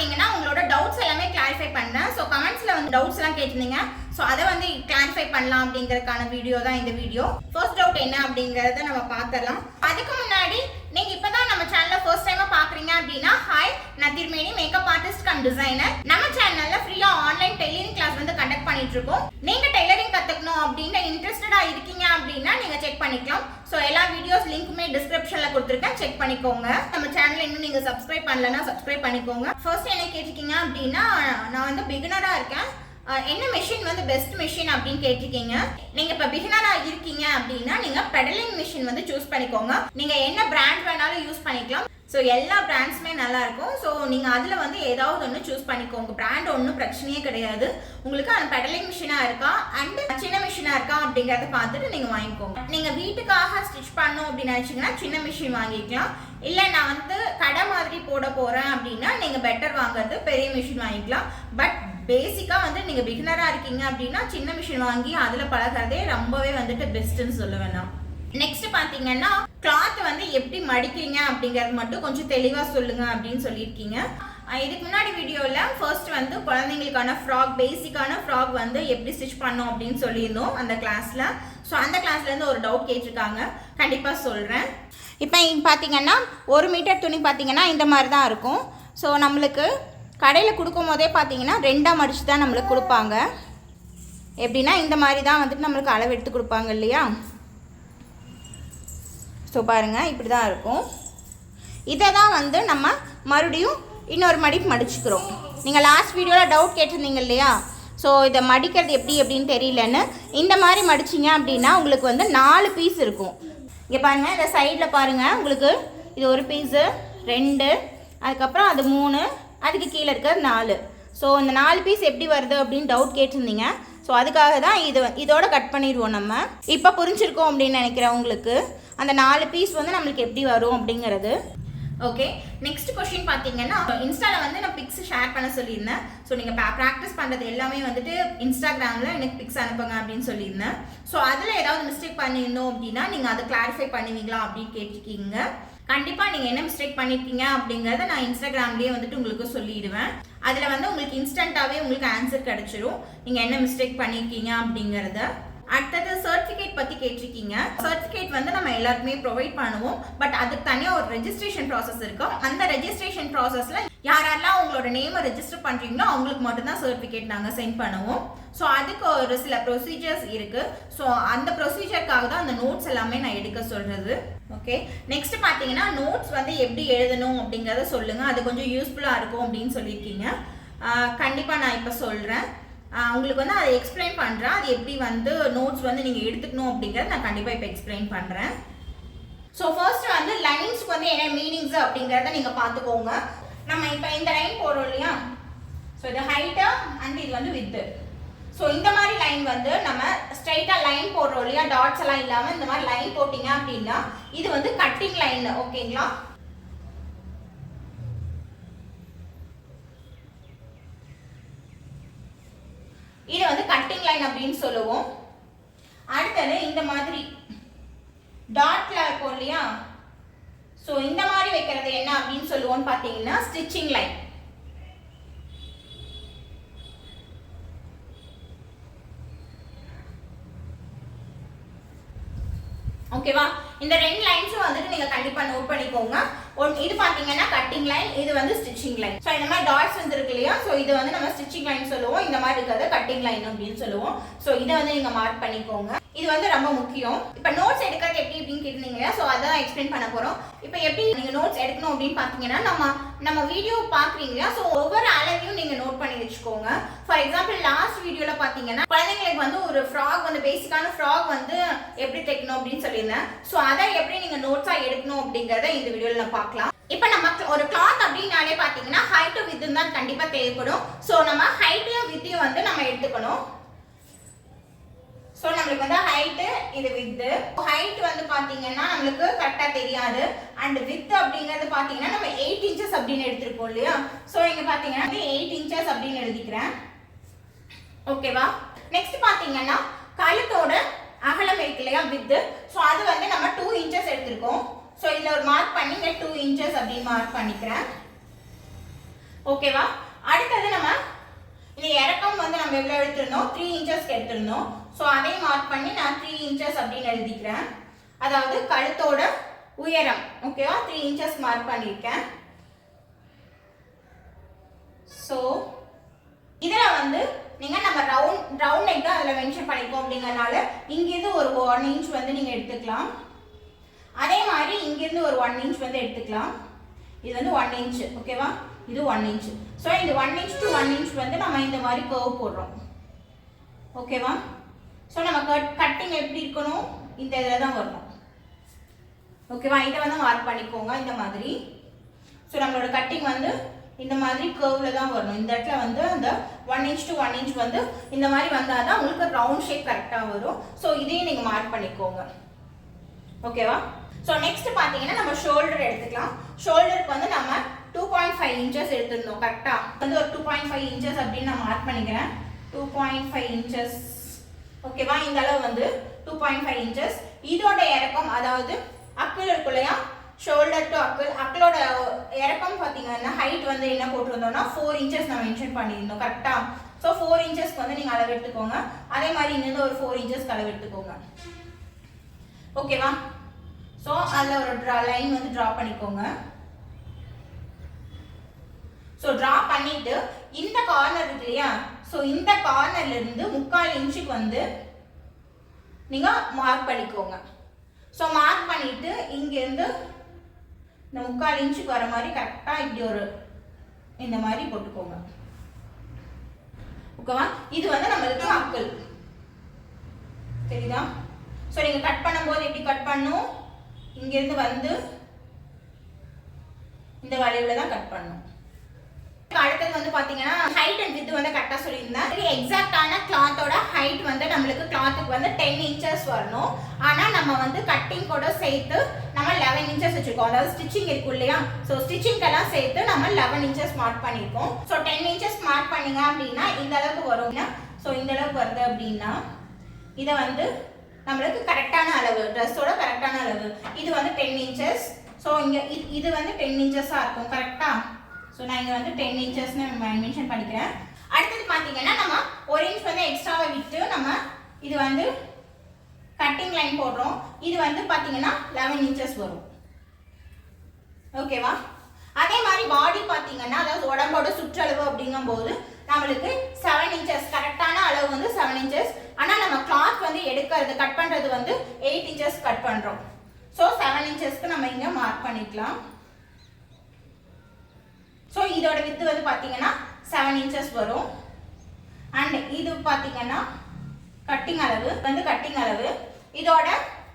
பாத்தீங்கன்னா உங்களோட டவுட்ஸ் எல்லாமே கிளாரிஃபை பண்ணேன். ஸோ கமெண்ட்ஸ்ல வந்து டவுட்ஸ் எல்லாம் கேட்டிருந்தீங்க. ஸோ அதை வந்து கிளாரிஃபை பண்ணலாம் அப்படிங்கறதுக்கான வீடியோ தான் இந்த வீடியோ. ஃபர்ஸ்ட் டவுட் என்ன அப்படிங்கறத நம்ம பார்த்துடலாம். அதுக்கு முன்னாடி நீங்க இப்பதான் நம்ம சேனலை ஃபர்ஸ்ட் டைமா பாக்குறீங்க அப்படின்னா, ஹாய், நான் திருமேனி மேக்கப் ஆர்டிஸ்ட் கம் டிசைனர். நம்ம சேனல்ல ஃப்ரீயா ஆன்லைன் டெய்லரிங் கிளாஸ் வந்து கண்டக்ட் பண்ணிட்டு இருக்கோம். நீங்க டெய்லரிங் கத்துக்கணும் அப்படின்னு இன்ட்ரெஸ்டடா இருக்கீங்க அப்படின்னா நீங்க செக் பண்ணிக்கலாம். ஸோ எல்லா வீடியோஸ் லிங்க்குமே டிஸ்கிரிப்ஷன்ல கொடுத்துருக்கேன், செக் பண்ணிக்கோங்க. நம்ம சேனல் இன்னும் நீங்க சப்ஸ்கிரைப் பண்ணலன்னா சப்ஸ்கிரைப் பண்ணிக்கோங்க. ஃபர்ஸ்ட் என்ன கேட்டிருக்கீங்க அப்படின்னா, நான் வந்து பிகினரா இருக்கேன், என்ன மெஷின் வந்து பெஸ்ட் மெஷின் அப்படின்னு கேட்டிருக்கீங்க. நீங்க இப்ப பிகினரா இருக்கீங்க அப்படின்னா நீங்க பெடலிங் மெஷின் வந்து சூஸ் பண்ணிக்கோங்க. நீங்க என்ன பிராண்ட் வேணாலும் யூஸ் பண்ணிக்கலாம். ஸோ எல்லா பிராண்ட்ஸுமே நல்லா இருக்கும். ஸோ நீங்க அதுல வந்து ஏதாவது ஒன்று சூஸ் பண்ணிக்கோங்க. பிராண்ட் ஒன்றும் பிரச்சனையே கிடையாது. உங்களுக்கு அந்த பெடலிங் மிஷினா இருக்கா அண்ட் சின்ன மிஷினா இருக்கா அப்படிங்கறத பார்த்துட்டு நீங்க வாங்கிக்கோங்க. நீங்க வீட்டுக்காக ஸ்டிச் பண்ணணும் அப்படின்னு நினைச்சீங்கன்னா சின்ன மிஷின் வாங்கிக்கலாம். இல்ல நான் வந்து கடை மாதிரி போட போறேன் அப்படின்னா நீங்க பெட்டர் வாங்குறது பெரிய மிஷின் வாங்கிக்கலாம். பட் பேசிக்கா வந்து நீங்க பிகினரா இருக்கீங்க அப்படின்னா சின்ன மிஷின் வாங்கி அதுல பழகிறதே ரொம்பவே வந்துட்டு பெஸ்ட்னு சொல்லுவேன் நான். நெக்ஸ்ட் பாத்தீங்கன்னா கிளாத் வந்து எப்படி மடிக்கிறீங்க அப்படிங்கறது மட்டும் கொஞ்சம் தெளிவா சொல்லுங்க அப்படின்னு சொல்லியிருக்கீங்க. இதுக்கு முன்னாடி வீடியோல ஃபர்ஸ்ட் வந்து குழந்தைங்களுக்கான ஃப்ராக், பேசிக்கான ஃப்ராக் வந்து எப்படி ஸ்டிச் பண்ணோம் அப்படின்னு சொல்லியிருந்தோம் அந்த கிளாஸ்ல. ஸோ அந்த கிளாஸ்ல இருந்து ஒரு டவுட் கேட்டிருக்காங்க, கண்டிப்பா சொல்றேன். இப்போ இங்கே பார்த்தீங்கன்னா 1 மீட்டர் துணி பார்த்தீங்கன்னா இந்த மாதிரி தான் இருக்கும். ஸோ நம்மளுக்கு கடையில் கொடுக்கும் போதே பார்த்தீங்கன்னா 2ஆக மடித்து தான் நம்மளுக்கு கொடுப்பாங்க. எப்படின்னா இந்த மாதிரி தான் வந்துட்டு நம்மளுக்கு அளவு எடுத்து கொடுப்பாங்க இல்லையா. ஸோ பாருங்கள், இப்படி தான் இருக்கும். இதை தான் வந்து நம்ம மறுபடியும் இன்னொரு மடிப்பு மடிச்சுக்கிறோம். நீங்கள் லாஸ்ட் வீடியோவில் டவுட் கேட்டிருந்தீங்க இல்லையா, ஸோ இதை மடிக்கிறது எப்படி அப்படின்னு தெரியலன்னு. இந்த மாதிரி மடிச்சிங்க அப்படின்னா உங்களுக்கு வந்து 4 பீஸ் இருக்கும். இங்கே பாருங்கள், இந்த சைடில் பாருங்கள், உங்களுக்கு இது ஒரு பீஸு, 2, அதுக்கப்புறம் அது 3, அதுக்கு கீழே இருக்கிறது 4. ஸோ இந்த 4 பீஸ் எப்படி வருது அப்படின்னு டவுட் கேட்டிருந்தீங்க. ஸோ அதுக்காக தான் இதோட கட் பண்ணிடுவோம் நம்ம. இப்போ புரிஞ்சிருக்கோம் அப்படின்னு நினைக்கிறேன் உங்களுக்கு அந்த 4 பீஸ் வந்து நம்மளுக்கு எப்படி வரும் அப்படிங்கிறது. ஓகே, நெக்ஸ்ட் கொஸ்டின் பார்த்தீங்கன்னா, இன்ஸ்டாவில் வந்து நான் பிக்ஸ் ஷேர் பண்ண சொல்லியிருந்தேன். ஸோ நீங்கள் ப்ராக்டிஸ் பண்ணுறது எல்லாமே வந்துட்டு இன்ஸ்டாகிராமில் எனக்கு பிக்ஸ் அனுப்புங்க அப்படின்னு சொல்லியிருந்தேன். ஸோ அதில் ஏதாவது மிஸ்டேக் பண்ணியிருந்தோம் அப்படின்னா நீங்கள் அதை கிளாரிஃபை பண்ணுவீங்களா அப்படின்னு கேட்டிருக்கீங்க. கண்டிப்பாக நீங்கள் என்ன மிஸ்டேக் பண்ணியிருக்கீங்க அப்படிங்கிறத நான் இன்ஸ்டாகிராம்லேயே வந்துட்டு உங்களுக்கு சொல்லிடுவேன். அதில் வந்து உங்களுக்கு இன்ஸ்டண்ட்டாகவே உங்களுக்கு ஆன்சர் கிடச்சிரும் நீங்கள் என்ன மிஸ்டேக் பண்ணியிருக்கீங்க அப்படிங்கிறத. அடுத்தது சர்டிஃபிகேட் பற்றி கேட்டிருக்கீங்க. சர்டிஃபிகேட் வந்து நம்ம எல்லாருக்குமே ப்ரொவைட் பண்ணுவோம். பட் அதுக்கு தனியாக ஒரு ரெஜிஸ்ட்ரேஷன் ப்ராசஸ் இருக்கும். அந்த ரெஜிஸ்ட்ரேஷன் ப்ராசஸில் யாரெல்லாம் உங்களோட நேமை ரெஜிஸ்டர் பண்ணுறீங்களோ அவங்களுக்கு மட்டும்தான் சர்டிஃபிகேட் நாங்கள் சென்ட் பண்ணுவோம். ஸோ அதுக்கு ஒரு சில ப்ரொசீஜர்ஸ் இருக்குது. ஸோ அந்த ப்ரொசீஜருக்காக தான் அந்த நோட்ஸ் எல்லாமே நான் எடுக்க சொல்கிறது. ஓகே, நெக்ஸ்ட் பார்த்தீங்கன்னா நோட்ஸ் வந்து எப்படி எழுதணும் அப்படிங்கிறத சொல்லுங்கள், அது கொஞ்சம் யூஸ்ஃபுல்லாக இருக்கும் அப்படின்னு சொல்லியிருக்கீங்க. கண்டிப்பாக நான் இப்போ சொல்கிறேன். உங்களுக்கு வந்து அதை எக்ஸ்பிளைன் பண்ணுறேன். அது எப்படி வந்து நோட்ஸ் வந்து நீங்கள் எடுத்துக்கணும் அப்படிங்கிறத நான் கண்டிப்பாக இப்போ எக்ஸ்பிளைன் பண்ணுறேன். ஸோ ஃபர்ஸ்ட் வந்து லைன்ஸ்க்கு வந்து என்ன மீனிங்ஸ் அப்படிங்கிறத நீங்கள் பார்த்துக்கோங்க. நம்ம இப்போ இந்த லைன் போடுறோம் இல்லையா, ஸோ இது ஹைட்டு அண்ட் இது வந்து வித்து. ஸோ இந்த மாதிரி லைன் வந்து நம்ம ஸ்ட்ரைட்டாக லைன் போடுறோம் இல்லையா, டாட்ஸ் எல்லாம் இல்லாமல் இந்த மாதிரி லைன் போட்டிங்க அப்படின்னா இது வந்து கட்டிங் லைன். ஓகேங்களா, இது வந்து கட்டிங் லைன் அப்படின்னு சொல்லுவோம். அடுத்தது இந்த மாதிரி டாட்ல இருக்கும் இல்லையா, ஸோ இந்த மாதிரி வைக்கிறது என்ன அப்படின்னு சொல்லுவோம் பார்த்தீங்கன்னா ஸ்டிச்சிங் லைன். ஓகேவா, இந்த 2 லைன்ஸும் வந்துட்டு நீங்க கண்டிப்பா நோட் பண்ணிக்கோங்க. இது பாத்தீங்கன்னா கட்டிங் லைன், இது வந்து ஸ்டிச்சிங் லைன். ஸோ இந்த மாதிரி டாட்ஸ் வந்து இருக்கு இல்லையா, ஸோ இது வந்து நம்ம ஸ்டிச்சிங் லைன் சொல்லுவோம். இந்த மாதிரி இருக்கிறத கட்டிங் லைன் அப்படின்னு சொல்லுவோம். ஸோ இதை வந்து நீங்க மார்க் பண்ணிக்கோங்க. இது வந்து ரொம்ப முக்கியம். இப்போ நோட்ஸ் எடுக்கிறது எப்படி அப்படின்னு கேட்டீங்க, ஸோ அதான் எக்ஸ்பிளைன் பண்ண போறோம். இப்போ எப்படி நீங்க நோட்ஸ் எடுக்கணும் அப்படின்னு பாத்தீங்கன்னா, நம்ம வீடியோ பாக்குறீங்க, ஸோ ஒவ்வொரு அளவையும் நீங்க நோட் பண்ணி வச்சுக்கோங்க. ஃபார் எக்ஸாம்பிள் லாஸ்ட் வீடியோல பாத்தீங்கன்னா குழந்தைங்களுக்கு வந்து ஒரு ஃப்ராக் வந்து பேசிக்கான ஃப்ராக் வந்து எப்படி தைக்கணும் அப்படின்னு சொல்லியிருந்தேன். ஸோ அதை எப்படி நீங்க நோட்ஸா எடுக்கணும் அப்படிங்கறத இந்த வீடியோல நான் பார்க்கலாம். இப்போ நம்ம ஒரு கிளாத் அப்படின்னாலே பாத்தீங்கன்னா ஹைட் வித் தான் கண்டிப்பா தேவைப்படும். ஸோ நம்ம ஹைட்டையும் வித்தையும் வந்து நம்ம எடுத்துக்கணும். ஸோ நம்மளுக்கு வந்து ஹைட்டு, இது வித்து. ஹைட் வந்து பாத்தீங்கன்னா நம்மளுக்கு கரெக்டா தெரியாது. அண்ட் வித் அப்படிங்கிறது பாத்தீங்கன்னா நம்ம 8 inches அப்படின்னு எடுத்திருப்போம் இல்லையா. ஸோ இங்க பாத்தீங்கன்னா 8 inches அப்படின்னு எழுதிக்கிறேன். ஓகேவா, நெக்ஸ்ட் பாத்தீங்கன்னா கழுத்தோட அகலம் இருக்கு இல்லையா, வித். ஸோ அது வந்து நம்ம 2 inches எடுத்திருக்கோம். ஸோ இதுல ஒரு மார்க் பண்ணி 2 inches அப்படின்னு மார்க் பண்ணிக்கிறேன். ஓகேவா? அடுத்தது நம்ம இந்த இறக்கம் வந்து நம்ம எவ்வளோ எடுத்திருந்தோம், 3 இன்ச்சஸ்க்கு எடுத்திருந்தோம். ஸோ அதை மார்க் பண்ணி நான் 3 இன்ச்சஸ் அப்படின்னு எழுதிக்கிறேன். அதாவது கழுத்தோட உயரம். ஓகேவா? 3 இன்ச்சஸ் மார்க் பண்ணியிருக்கேன். ஸோ இதில் வந்து நீங்கள் நம்ம ரவுண்ட் நெக் தான் அதில் மென்ஷன் பண்ணியிருக்கோம் அப்படிங்கிறனால இங்கேருந்து ஒரு 1 இன்ச் வந்து நீங்கள் எடுத்துக்கலாம். அதே மாதிரி இங்கேருந்து ஒரு 1 இன்ச் வந்து எடுத்துக்கலாம். இது வந்து 1 இன்ச். ஓகேவா? இது 1 இன்ச். ஸோ இந்த 1 இன்ச் டு 1 இன்ச் வந்து நம்ம இந்த மாதிரி கர்வ் போடுறோம். ஓகேவா? ஸோ நம்ம கட்டிங் எப்படி இருக்கணும், இந்த இதில் தான் வரணும். ஓகேவா? இதை வந்து மார்க் பண்ணிக்கோங்க இந்த மாதிரி. ஸோ நம்மளோட கட்டிங் வந்து இந்த மாதிரி கர்வ்ல தான் வரணும். இந்த இடத்துல வந்து அந்த 1 இன்ச் டு 1 இன்ச் வந்து இந்த மாதிரி வந்தால் தான் உங்களுக்கு ரவுண்ட் ஷேப் கரெக்டாக வரும். ஸோ இதையும் நீங்கள் மார்க் பண்ணிக்கோங்க. ஓகேவா? ஸோ நெக்ஸ்ட் பார்த்தீங்கன்னா நம்ம ஷோல்டர் எடுத்துக்கலாம். ஷோல்டருக்கு வந்து நம்ம 2.5 இன்ச்சஸ் எடுத்துருந்தோம். கரெக்டாக வந்து ஒரு 2.5 இன்ச்சஸ் அப்படின்னு நான் மார்க் பண்ணிக்கிறேன். 2.5 இன்ச்சஸ். ஓகேவா? இந்த அளவு வந்து 2.5 இன்ச்சஸ். இதோட இறக்கம் அதாவது அக்கிள் இருக்கு இல்லையா, ஷோல்டர் டு அக்கிளோட இறக்கம் பார்த்தீங்கன்னா ஹைட் வந்து என்ன போட்டிருந்தோம்னா 4 இன்ச்சஸ் நான் மென்ஷன் பண்ணியிருந்தோம். கரெக்டாக? ஸோ 4 இன்ச்சஸ்க்கு வந்து நீங்கள் அளவு எடுத்துக்கோங்க. அதே மாதிரி இங்கேருந்து ஒரு 4 இன்ச்சஸ்க்கு அளவு எடுத்துக்கோங்க. ஓகேவா? ஸோ அதில் ஒரு லைன் வந்து ட்ரா பண்ணிக்கோங்க. ஸோ ட்ரா பண்ணிட்டு இந்த கார்னர் இருக்கு இல்லையா, ஸோ இந்த கார்னர்ல இருந்து 3/4 இன்ச்சுக்கு வந்து நீங்கள் மார்க் பண்ணிக்கோங்க. ஸோ மார்க் பண்ணிட்டு இங்கேருந்து இந்த 3/4 இன்ச்சுக்கு வர மாதிரி கரெக்டாக இப்படி ஒரு இந்த மாதிரி போட்டுக்கோங்க. ஓகேவா? இது வந்து நம்மளுக்கு அக்கிள். சரிதா? ஸோ நீங்கள் கட் பண்ணும்போது எப்படி கட் பண்ணும், இங்கேருந்து வந்து இந்த வளைவில் தான் கட் பண்ணும். அடுத்தது வந்து பார்த்தீங்கன்னா ஹைட் அண்ட் வித் வந்து கரெக்டாக சொல்லியிருந்தேன். எக்ஸாக்டான கிளாத்தோட ஹைட் வந்து நம்மளுக்கு கிளாத்துக்கு வந்து 10 இன்ச்சஸ் வரணும். ஆனால் நம்ம வந்து கட்டிங் கூட சேர்த்து நம்ம 11 இன்ச்சஸ் வச்சுருக்கோம். அதாவது ஸ்டிச்சிங் இருக்கும் இல்லையா, ஸோ ஸ்டிச்சிங்கெல்லாம் சேர்த்து நம்ம 11 இன்ச்சஸ் மார்க் பண்ணியிருக்கோம். ஸோ 10 இன்ச்சஸ் மார்க் பண்ணீங்க அப்படின்னா இந்த அளவுக்கு வரும்னா, ஸோ இந்த அளவுக்கு வருது அப்படின்னா இதை வந்து நம்மளுக்கு கரெக்டான அளவு, ட்ரெஸ்ஸோட கரெக்டான அளவு இது வந்து 10 இன்ச்சஸ். ஸோ இங்கே இது வந்து 10 இன்ச்சஸாக இருக்கும். கரெக்டாக? ஸோ நான் இங்கே வந்து 10 இன்ச்சஸ்ன்னு மென்ஷன் பண்ணிக்கிறேன். அடுத்தது பார்த்தீங்கன்னா நம்ம 1 இன்ச் வந்து எக்ஸ்ட்ராவை விட்டு நம்ம இது வந்து கட்டிங் லைன் போடுறோம். இது வந்து பார்த்தீங்கன்னா 11 இன்ச்சஸ் வரும். ஓகேவா? அதே மாதிரி பாடி பார்த்தீங்கன்னா அதாவது உடம்போட சுற்றளவு அப்படிங்கும்போது நம்மளுக்கு 7 இன்ச்சஸ் கரெக்டான அளவு வந்து 7 இன்ச்சஸ். ஆனால் நம்ம கிளாத் வந்து எடுக்கிறது கட் பண்ணுறது வந்து 8 இன்ச்சஸ் கட் பண்ணுறோம். ஸோ 7 இன்ச்சஸ்க்கு நம்ம இங்கே மார்க் பண்ணிக்கலாம். ஸோ இதோட வித்து வந்து பார்த்தீங்கன்னா 7 இன்ச்சஸ் வரும். அண்ட் இது பார்த்தீங்கன்னா கட்டிங் அளவு வந்து கட்டிங் அளவு இதோட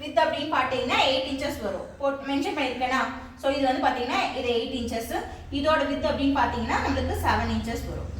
வித் அப்படின்னு பார்த்தீங்கன்னா 8 இன்ச்சஸ் வரும். போட்டு மென்ஷன் பண்ணியிருக்கேன்னா, ஸோ இது வந்து பார்த்தீங்கன்னா இது 8 இன்ச்சஸ். இதோட வித் அப்படின்னு பார்த்தீங்கன்னா நம்மளுக்கு 7 இன்ச்சஸ் வரும்.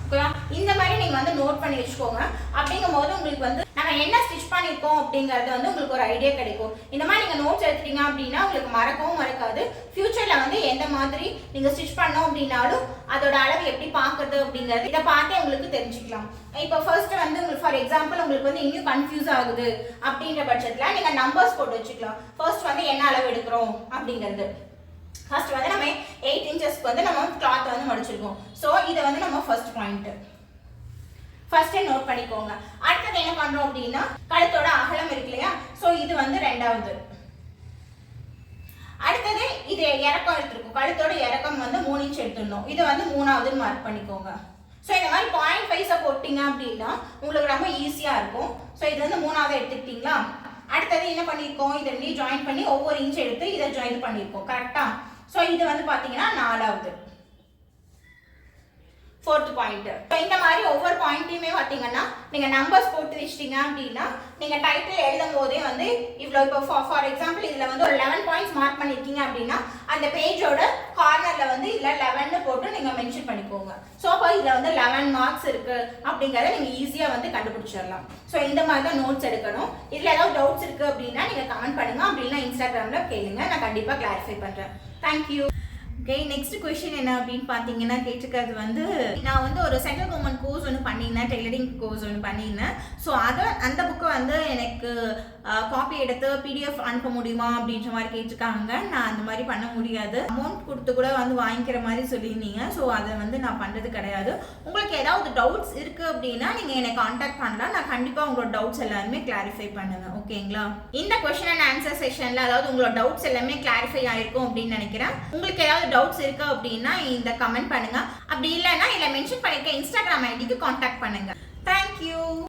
ஓகேவா? இந்த மாதிரி நீங்கள் வந்து நோட் பண்ணி வச்சுக்கோங்க. அப்படிங்கும் போது உங்களுக்கு வந்து நம்ம என்ன ஸ்டிச் பண்ணியிருக்கோம் அப்படிங்கிறது வந்து உங்களுக்கு ஒரு ஐடியா கிடைக்கும். இந்த மாதிரி நீங்கள் நோட்ஸ் எடுத்துட்டீங்க அப்படின்னா உங்களுக்கு மறக்கவும் மறக்காது. ஃபியூச்சரில் வந்து எந்த மாதிரி நீங்கள் ஸ்டிச் பண்ணோம் அப்படின்னாலும் அதோட அளவு எப்படி பார்க்குறது அப்படிங்கிறது இதை பார்த்தே உங்களுக்கு தெரிஞ்சுக்கலாம். இப்போ ஃபர்ஸ்ட் வந்து உங்களுக்கு ஃபார் எக்ஸாம்பிள் உங்களுக்கு வந்து இன்னும் கன்ஃபியூஸ் ஆகுது அப்படின்ற பட்சத்தில் நீங்கள் நம்பர்ஸ் போட்டு வச்சுக்கலாம். ஃபர்ஸ்ட் வந்து என்ன அளவு எடுக்கிறோம் அப்படிங்கிறது. ஃபர்ஸ்ட் வந்து நம்ம 8 இன்ச்சஸ்க்கு வந்து நம்ம கிளாத் வந்து மடிச்சிருக்கோம். ஸோ இதை வந்து நம்ம ஃபர்ஸ்ட் பாயிண்ட் ஃபர்ஸ்டே நோட் பண்ணிக்கோங்க. அடுத்தது என்ன பண்ணுறோம் அப்படின்னா கழுத்தோட அகலம் இருக்கு இல்லையா, ஸோ இது வந்து 2வது. அடுத்தது இது இறக்கம் எடுத்துருக்கோம். கழுத்தோட இறக்கம் வந்து 3 இன்ச் எடுத்துடணும். இதை வந்து 3வது மார்க் பண்ணிக்கோங்க. ஸோ இந்த மாதிரி பாயிண்ட் வைஸை போட்டிங்க அப்படின்னா உங்களுக்கு ரொம்ப ஈஸியாக இருக்கும். ஸோ இது வந்து 3வது எடுத்துக்கிட்டீங்களா. அடுத்தது என்ன பண்ணியிருக்கோம், இதை ரெண்டையும் ஜாயின் பண்ணி ஒவ்வொரு இன்ச் எடுத்து இதை ஜாயின் பண்ணியிருக்கோம். கரெக்டாக? ஸோ இது வந்து பார்த்தீங்கன்னா 4வது 4th பாயிண்ட். ஸோ இந்த மாதிரி ஒவ்வொரு பாயிண்ட்டையுமே பார்த்தீங்கன்னா நீங்கள் நம்பர்ஸ் போட்டு வச்சிட்டீங்க அப்படின்னா நீங்கள் டைட்டில் எழுதும் போதே வந்து இவ்வளோ இப்போ ஃபார் எக்ஸாம்பிள் இதில் வந்து ஒரு 11 பாயிண்ட்ஸ் மார்க் பண்ணியிருக்கீங்க அப்படின்னா அந்த பேஜோட கார்னரில் வந்து இதில் 11ன்னு போட்டு நீங்கள் மென்ஷன் பண்ணிக்கோங்க. ஸோ அப்போ இதில் வந்து 11 மார்க்ஸ் இருக்குது அப்படிங்கிறத நீங்கள் ஈஸியாக வந்து கண்டுபிடிச்சிடலாம். ஸோ இந்த மாதிரி தான் நோட்ஸ் எடுக்கணும். இதில் ஏதாவது டவுட்ஸ் இருக்குது அப்படின்னா நீங்கள் கமெண்ட் பண்ணுங்கள். அப்படின்னா இன்ஸ்டாகிராமில் கேளுங்க, நான் கண்டிப்பாக கிளாரிஃபை பண்ணுறேன். தேங்க்யூ. ஓகே, நெக்ஸ்ட் கொஸ்டின் என்ன அப்படின்னு பார்த்தீங்கன்னா கேட்டிருக்கிறது வந்து நான் வந்து ஒரு சென்ட்ரல் கவர்மெண்ட் கோர்ஸ் ஒன்று பண்ணியிருந்தேன், டெய்லரிங் கோர்ஸ் ஒன்று பண்ணியிருந்தேன். ஸோ அந்த புக்கை வந்து எனக்கு காப்பி எடுத்து பிடிஎஃப் அனுப்ப முடியுமா அப்படின்ற மாதிரி கேட்டிருக்காங்க. நான் அந்த மாதிரி பண்ண முடியாது. அமௌண்ட் கொடுத்து கூட வந்து வாங்கிக்கிற மாதிரி சொல்லியிருந்தீங்க. ஸோ அதை வந்து நான் பண்ணுறது கிடையாது. உங்களுக்கு ஏதாவது டவுட்ஸ் இருக்குது அப்படின்னா நீங்கள் என்னை காண்டாக்ட் பண்ணலாம். நான் கண்டிப்பாக உங்களோட டவுட்ஸ் எல்லாருமே கிளாரிஃபை பண்ணுவேன். ஓகேங்களா? இந்த கொஸ்டின் அண்ட் ஆன்சர் செஷனில் அதாவது உங்களோட டவுட்ஸ் எல்லாமே கிளாரிஃபை ஆயிருக்கும் அப்படின்னு நினைக்கிறேன். உங்களுக்கு ஏதாவது டவுட்ஸ் இருக்கு அப்படின்னா இந்த கமெண்ட் பண்ணுங்க. அப்படி இல்லைன்னா இல்லை மென்ஷன் பண்ணிருக்க இன்ஸ்டாகிராம் ஐடிக்கு காண்டாக்ட் பண்ணுங்க. தேங்க்யூ.